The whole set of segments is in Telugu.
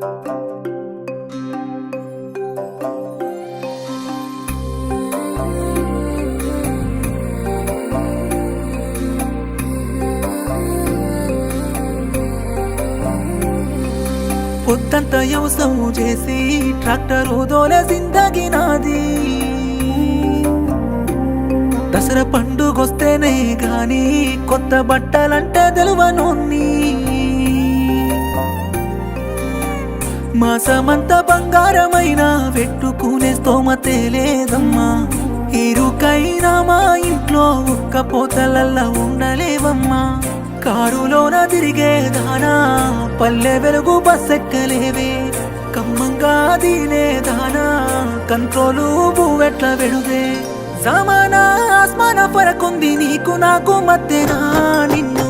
పొద్దంతా వ్యవసాయం చేసి ట్రాక్టరు దోలే జిందగీ నాది. దసరా పండుగొస్తేనే గాని కొత్త బట్టలంటే తెలువనోన్ని. మాసమంతా బంగారమైన పెట్టుకునే స్తోమతే లేదమ్మా. ఇరుకైనా మా ఇంట్లో ఉక్కపోతలల్లా ఉండలేవమ్మా. కారులోన తిరిగేదానా పల్లె వెలుగు బస్సెక్కలేవే. కమ్మంగా దీనేదానా కంట్రోలు బువ్వెట్ల వెడుదే. జమానా ఆస్మాన ఫరకుంది నీకు నాకు మధ్యనా. నిన్ను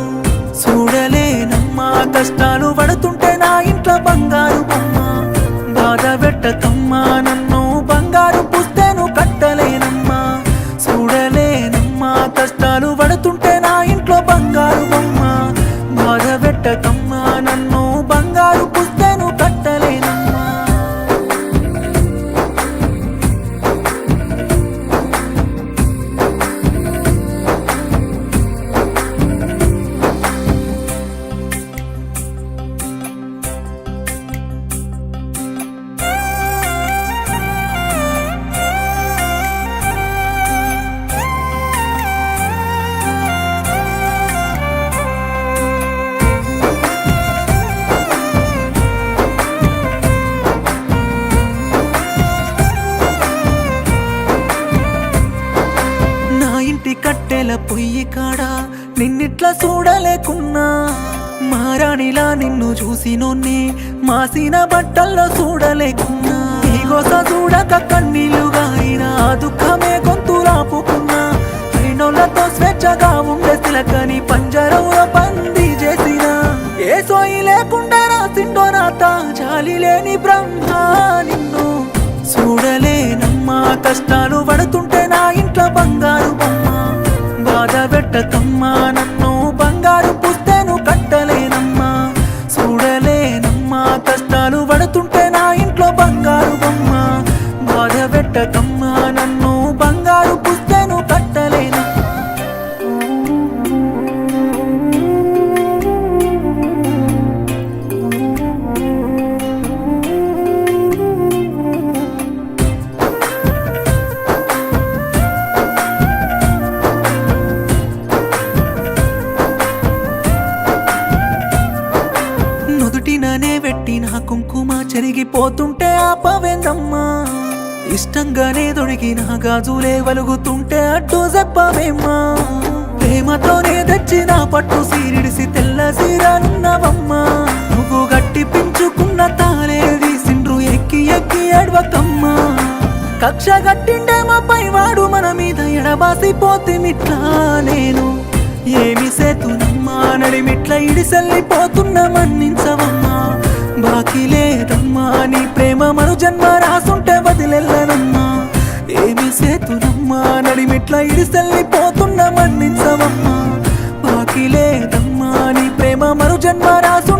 చూడలేనమ్మా కష్టాలు పడుతుంటే నా ఇంట్లో బంగారు బొమ్మ. బాధ పెట్టకమ్మా నన్ను బంగారు పుస్తేను కట్టలేనమ్మా. చూడలేనమ్మా కష్టాలు పడుతుంటే నా ఇంట్లో బంగారు బొమ్మ. బాధ పెట్టకమ్మా నన్ను బంగారు పుస్తేను కట్టలేనమ్మా. కట్టెల పొయ్యి కాడా నిన్నిట్లా చూడలేకున్నా. మారాణిలా నిన్ను చూసినోన్ని మాసిన బట్టల్లో చూడలేకున్నా. ఈ గోస చూడక కన్నీళ్లు గారిన దుఃఖమే గొంతు రాపుకున్నా. అయినోళ్లతో స్వేచ్ఛగా ఉండే తిలకని పంజరంలో బందీ చేసిన. ఏ సోయి లేకుండా రాసిండో నాత జాలి లేని బ్రహ్మ. నిన్ను చూడలేనమ్మా కష్టాలు పడుతుంటే నా ఇంట్లో బంగారు బొమ్మ. బాధ పెట్టకమ్మా నన్ను బంగారు పుస్తేను కట్టలేనమ్మా. చూడలేనమ్మా కష్టాలు పడుతుంటే నా ఇంట్లో బంగారు బొమ్మ. బాధ పెట్టకమ్మా నన్ను బంగారు పుస్తేను కట్టలేనమ్మా. నుదుటిననే పెట్టిన కుంకుమ చెరిగిపోతుంటే ఆపవేందమ్మా. ఇష్టంగానే దొడిగిన గాజులే వలుగుతుంటే అడ్డు చెప్పవేమ్మా. ప్రేమతోనే తెచ్చిన పట్టు సీరిడిసి తెల్ల సీరలున్నవమ్మా. నువ్వు గట్టి పెంచుకున్న తాలేది సిండ్రు ఎక్కి ఎక్కి అడవకమ్మా. కక్ష గట్టిండే మా పైవాడు మన మీద ఎడబాసిపోతిమిట్లా. నేను ఏమి సేతునమ్మా నడిమిట్ల ఇడిసెల్లిపోతున్న మన్నించవమ్మా. బాకీ లేదమ్మా నీ ప్రేమ మరు జన్మ రాసుంటే వదిలెల్లనమ్మా. ఏమి సేతునమ్మా నడిమిట్ల ఇడిసెల్లిపోతున్న మన్నించవమ్మా. బాకీ లేదమ్మా నీ ప్రేమ మరు జన్మ రాసు